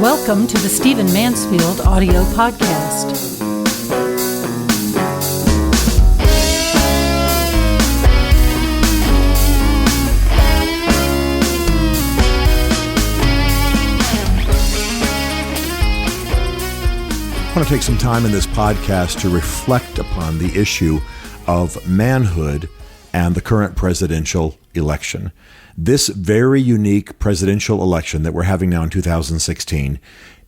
Welcome to the Stephen Mansfield audio podcast. I want to take some time in this podcast to reflect upon the issue of manhood and the current presidential election. This very unique presidential election that we're having now in 2016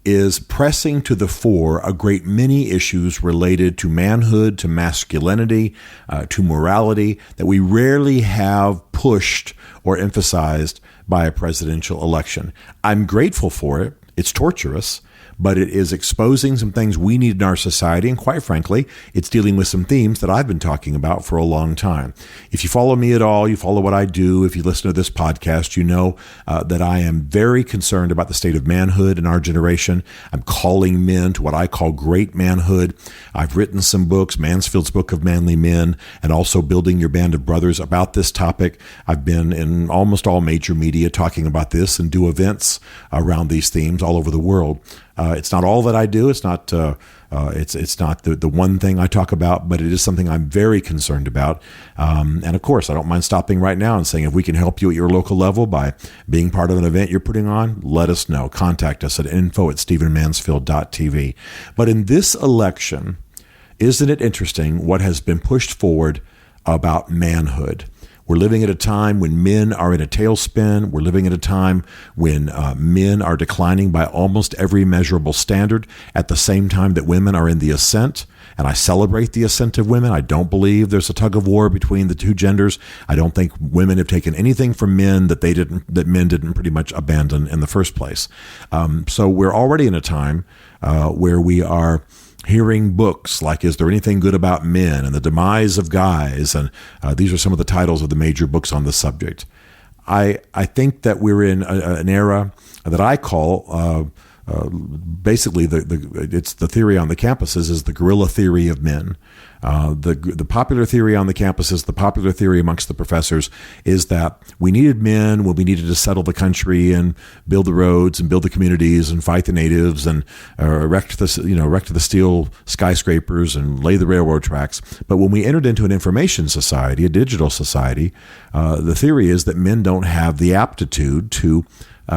is pressing to the fore a great many issues related to manhood, to masculinity, to morality that we rarely have pushed or emphasized by a presidential election. I'm grateful for it. It's torturous, but it is exposing some things we need in our society, and quite frankly, it's dealing with some themes that I've been talking about for a long time. If you follow me at all, you follow what I do, if you listen to this podcast, you know that I am very concerned about the state of manhood in our generation. I'm calling men to what I call great manhood. I've written some books, Mansfield's Book of Manly Men, and also Building Your Band of Brothers about this topic. I've been in almost all major media talking about this and do events around these themes all over the world. It's not all that I do. It's not it's not the one thing I talk about, but it is something I'm very concerned about. And of course, I don't mind stopping right now and saying, if we can help you at your local level by being part of an event you're putting on, let us know. Contact us at info@stephenmansfield.tv. But in this election, isn't it interesting what has been pushed forward about manhood? We're living at a time when men are in a tailspin. We're living at a time when men are declining by almost every measurable standard at the same time that women are in the ascent. And I celebrate the ascent of women. I don't believe there's a tug of war between the two genders. I don't think women have taken anything from men that men didn't pretty much abandon in the first place. So we're already in a time where we are hearing books like Is There Anything Good About Men and The Demise of Guys, and these are some of the titles of the major books on the subject. I think that we're in an era that I call basically it's the theory on the campuses is the guerrilla theory of men. The popular theory on the campuses, the popular theory amongst the professors is that we needed men when we needed to settle the country and build the roads and build the communities and fight the natives and erect the steel skyscrapers and lay the railroad tracks. But when we entered into an information society, a digital society, the theory is that men don't have the aptitude to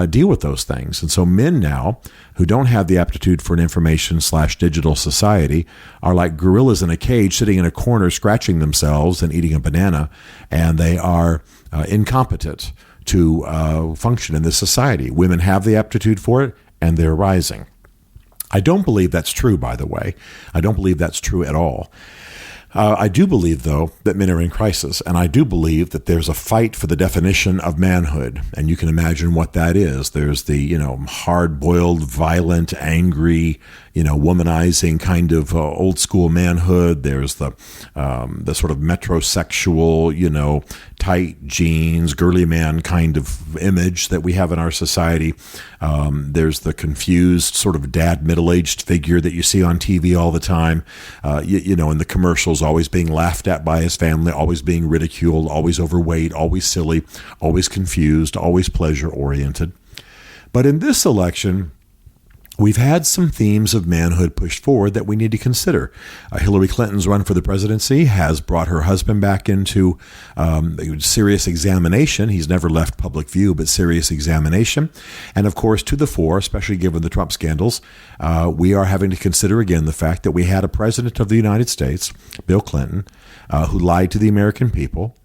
deal with those things. And so men now who don't have the aptitude for an information/digital society are like gorillas in a cage sitting in a corner scratching themselves and eating a banana, and they are incompetent to function in this society. Women have the aptitude for it, and they're rising. I don't believe that's true, by the way. I don't believe that's true at all. I do believe, though, that men are in crisis, and I do believe that there's a fight for the definition of manhood, and you can imagine what that is. There's the, hard-boiled, violent, angry, womanizing kind of old-school manhood. There's the sort of metrosexual, tight jeans, girly man kind of image that we have in our society. There's the confused sort of dad, middle-aged figure that you see on TV all the time, in the commercials, always being laughed at by his family, always being ridiculed, always overweight, always silly, always confused, always pleasure-oriented. But in this election, we've had some themes of manhood pushed forward that we need to consider. Hillary Clinton's run for the presidency has brought her husband back into serious examination. He's never left public view, but serious examination. And of course, to the fore, especially given the Trump scandals, we are having to consider again the fact that we had a president of the United States, Bill Clinton, who lied to the American people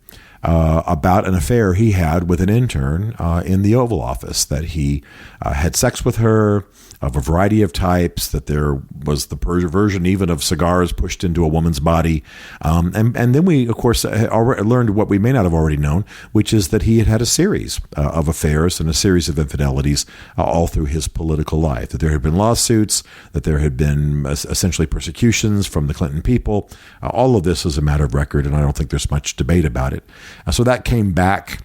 about an affair he had with an intern in the Oval Office, that he had sex with her of a variety of types, that there was the perversion even of cigars pushed into a woman's body. And then we, of course, learned what we may not have already known, which is that he had had a series of affairs and a series of infidelities all through his political life, that there had been lawsuits, that there had been essentially persecutions from the Clinton people. All of this is a matter of record, and I don't think there's much debate about it. So that came back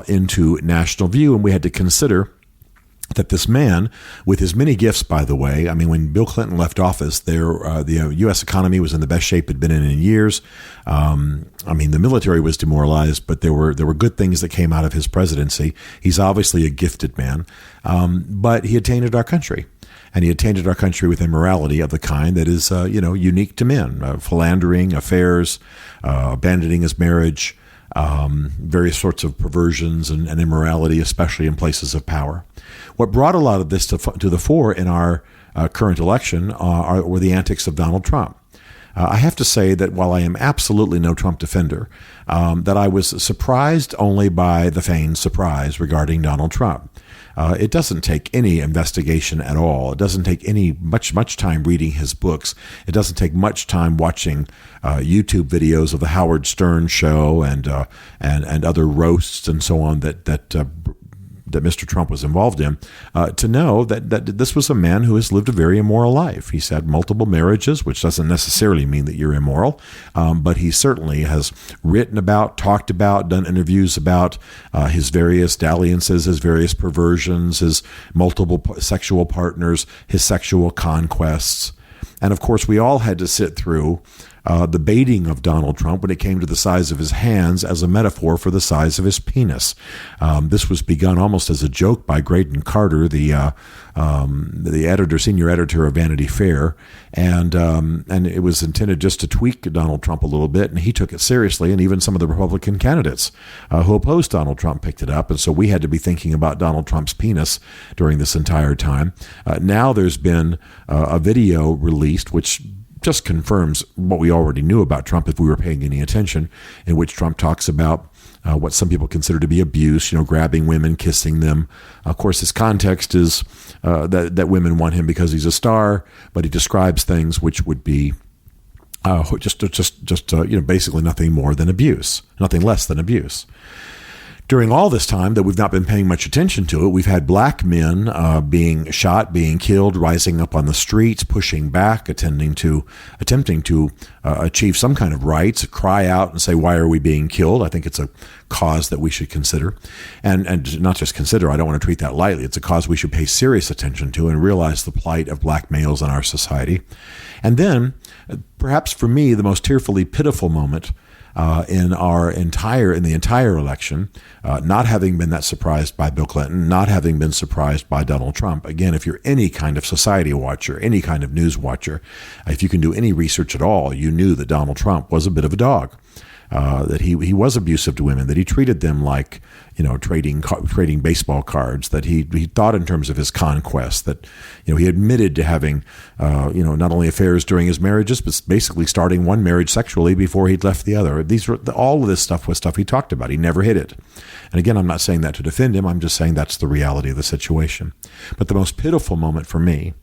into national view, and we had to consider that this man, with his many gifts, by the way, I mean, when Bill Clinton left office, the U.S. economy was in the best shape it had been in years. I mean, the military was demoralized, but there were good things that came out of his presidency. He's obviously a gifted man, but he had tainted our country. And he had tainted our country with immorality of the kind that is, unique to men, philandering, affairs, abandoning his marriage, various sorts of perversions and immorality, especially in places of power. What brought a lot of this to the fore in our current election were the antics of Donald Trump. I have to say that while I am absolutely no Trump defender, that I was surprised only by the feigned surprise regarding Donald Trump. It doesn't take any investigation at all. It doesn't take much time reading his books. It doesn't take much time watching YouTube videos of the Howard Stern show and other roasts and so on that Mr. Trump was involved in, to know that this was a man who has lived a very immoral life. He's had multiple marriages, which doesn't necessarily mean that you're immoral, but he certainly has written about, talked about, done interviews about his various dalliances, his various perversions, his multiple sexual partners, his sexual conquests. And of course, we all had to sit through the baiting of Donald Trump when it came to the size of his hands as a metaphor for the size of his penis. This was begun almost as a joke by Graydon Carter, the senior editor of Vanity Fair, and it was intended just to tweak Donald Trump a little bit, and he took it seriously, and even some of the Republican candidates who opposed Donald Trump picked it up, and so we had to be thinking about Donald Trump's penis during this entire time. Now there's been a video released which just confirms what we already knew about Trump if we were paying any attention, in which Trump talks about what some people consider to be abuse, grabbing women, kissing them. Of course, his context is that women want him because he's a star, but he describes things which would be basically nothing more than abuse, nothing less than abuse. During all this time that we've not been paying much attention to it, we've had black men being shot, being killed, rising up on the streets, pushing back, attempting to achieve some kind of rights, cry out and say, why are we being killed? I think it's a cause that we should consider. And not just consider, I don't want to treat that lightly. It's a cause we should pay serious attention to and realize the plight of black males in our society. And then, perhaps for me, the most tearfully pitiful moment in the entire election, not having been that surprised by Bill Clinton, not having been surprised by Donald Trump. Again, if you're any kind of society watcher, any kind of news watcher, if you can do any research at all, you knew that Donald Trump was a bit of a dog. That he was abusive to women, that he treated them like, trading baseball cards, that he thought in terms of his conquest, that, he admitted to having, not only affairs during his marriages, but basically starting one marriage sexually before he'd left the other. All of this stuff was stuff he talked about. He never hid it. And again, I'm not saying that to defend him. I'm just saying that's the reality of the situation. But the most pitiful moment for me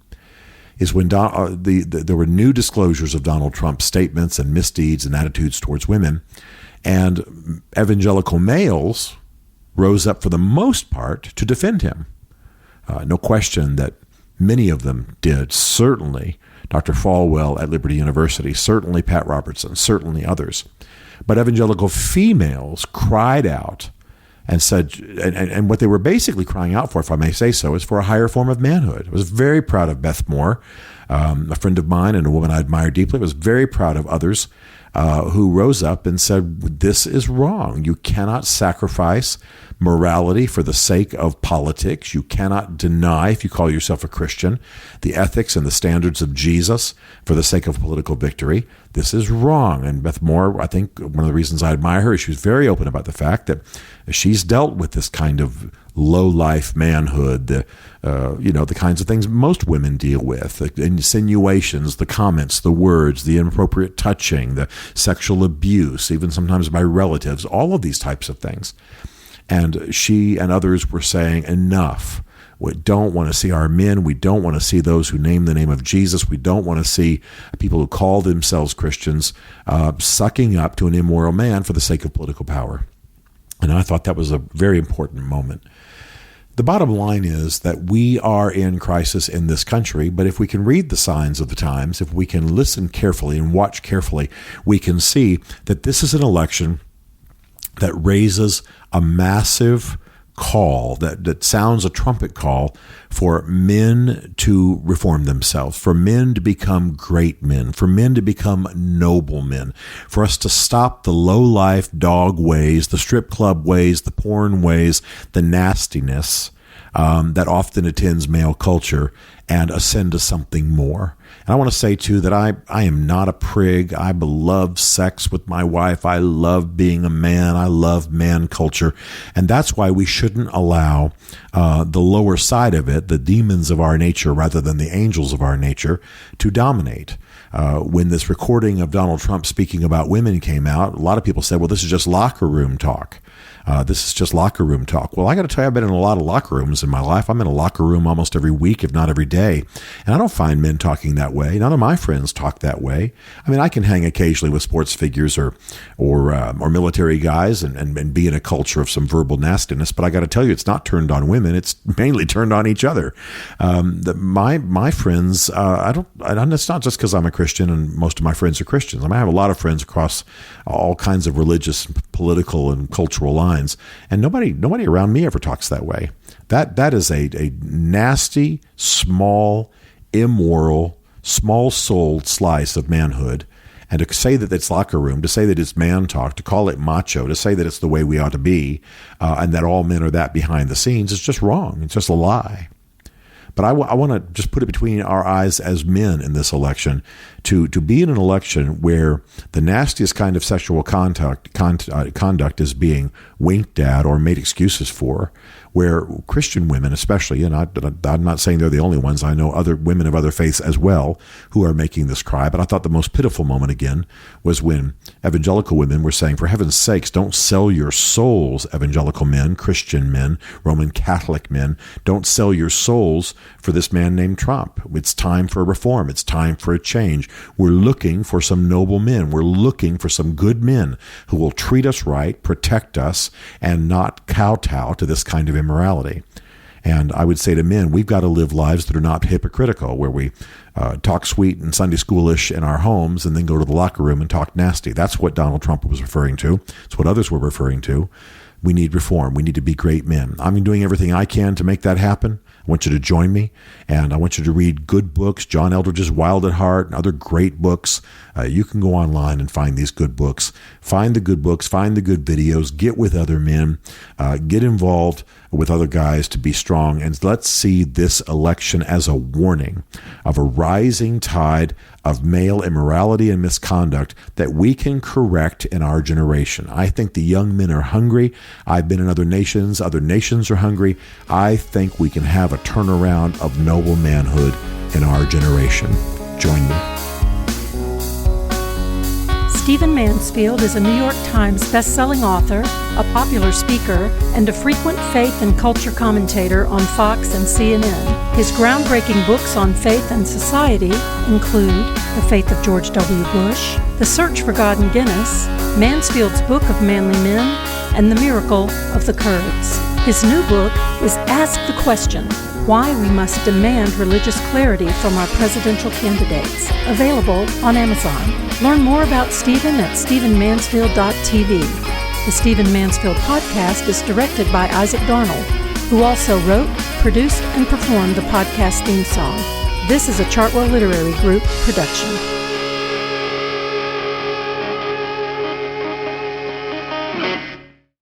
is when there were new disclosures of Donald Trump's statements and misdeeds and attitudes towards women, and evangelical males rose up for the most part to defend him. No question that many of them did. Certainly Dr. Falwell at Liberty University, certainly Pat Robertson, certainly others. But evangelical females cried out and said, and what they were basically crying out for, if I may say so, is for a higher form of manhood. I was very proud of Beth Moore, a friend of mine and a woman I admire deeply. I was very proud of others who rose up and said, this is wrong. You cannot sacrifice morality for the sake of politics. You cannot deny, if you call yourself a Christian, the ethics and the standards of Jesus for the sake of political victory. This is wrong. And Beth Moore, I think one of the reasons I admire her is she was very open about the fact that she's dealt with this kind of low-life manhood, the kinds of things most women deal with, the insinuations, the comments, the words, the inappropriate touching, the sexual abuse, even sometimes by relatives, all of these types of things. And she and others were saying, enough. We don't want to see our men. We don't want to see those who name the name of Jesus. We don't want to see people who call themselves Christians sucking up to an immoral man for the sake of political power. And I thought that was a very important moment. The bottom line is that we are in crisis in this country, but if we can read the signs of the times, if we can listen carefully and watch carefully, we can see that this is an election that raises a massive call that sounds a trumpet call for men to reform themselves, for men to become great men, for men to become noble men, for us to stop the low-life dog ways, the strip club ways, the porn ways, the nastiness that often attends male culture, and ascend to something more. And I want to say, too, that I am not a prig. I love sex with my wife. I love being a man. I love man culture. And that's why we shouldn't allow the lower side of it, the demons of our nature rather than the angels of our nature, to dominate. When this recording of Donald Trump speaking about women came out, a lot of people said, well, this is just locker room talk. This is just locker room talk. Well, I got to tell you, I've been in a lot of locker rooms in my life. I'm in a locker room almost every week, if not every day. And I don't find men talking that way. None of my friends talk that way. I mean, I can hang occasionally with sports figures or military guys and be in a culture of some verbal nastiness. But I got to tell you, it's not turned on women. It's mainly turned on each other. My friends, it's not just because I'm a Christian and most of my friends are Christians. I mean, I have a lot of friends across all kinds of religious, political, and cultural lines. And nobody around me ever talks that way. That is a nasty, small, immoral, small-souled slice of manhood. And to say that it's locker room, to say that it's man talk, to call it macho, to say that it's the way we ought to be, and that all men are that behind the scenes is just wrong. It's just a lie. But I want to just put it between our eyes as men in this election to be in an election where the nastiest kind of sexual conduct is being winked at or made excuses for, where Christian women especially, and I'm not saying they're the only ones, I know other women of other faiths as well who are making this cry, but I thought the most pitiful moment again was when evangelical women were saying, for heaven's sakes, don't sell your souls, evangelical men, Christian men, Roman Catholic men, don't sell your souls for this man named Trump. It's time for a reform. It's time for a change. We're looking for some noble men. We're looking for some good men who will treat us right, protect us, and not kowtow to this kind of immorality. And I would say to men, we've got to live lives that are not hypocritical, where we talk sweet and Sunday schoolish in our homes and then go to the locker room and talk nasty. That's what Donald Trump was referring to. It's what others were referring to. We need reform. We need to be great men. I'm doing everything I can to make that happen. I want you to join me, and I want you to read good books, John Eldredge's Wild at Heart and other great books. You can go online and find these good books. Find the good books, find the good videos, get with other men, get involved with other guys to be strong, and let's see this election as a warning of a rising tide of male immorality and misconduct that we can correct in our generation. I think the young men are hungry. I've been in other nations are hungry. I think we can have a turnaround of noble manhood in our generation. Join me. Stephen Mansfield is a New York Times best-selling author, a popular speaker, and a frequent faith and culture commentator on Fox and CNN. His groundbreaking books on faith and society include The Faith of George W. Bush, The Search for God in Guinness, Mansfield's Book of Manly Men, and The Miracle of the Kurds. His new book is Ask the Question: Why We Must Demand Religious Clarity from Our Presidential Candidates, available on Amazon. Learn more about Stephen at stephenmansfield.tv. The Stephen Mansfield podcast is directed by Isaac Darnold, who also wrote, produced, and performed the podcast theme song. This is a Chartwell Literary Group production.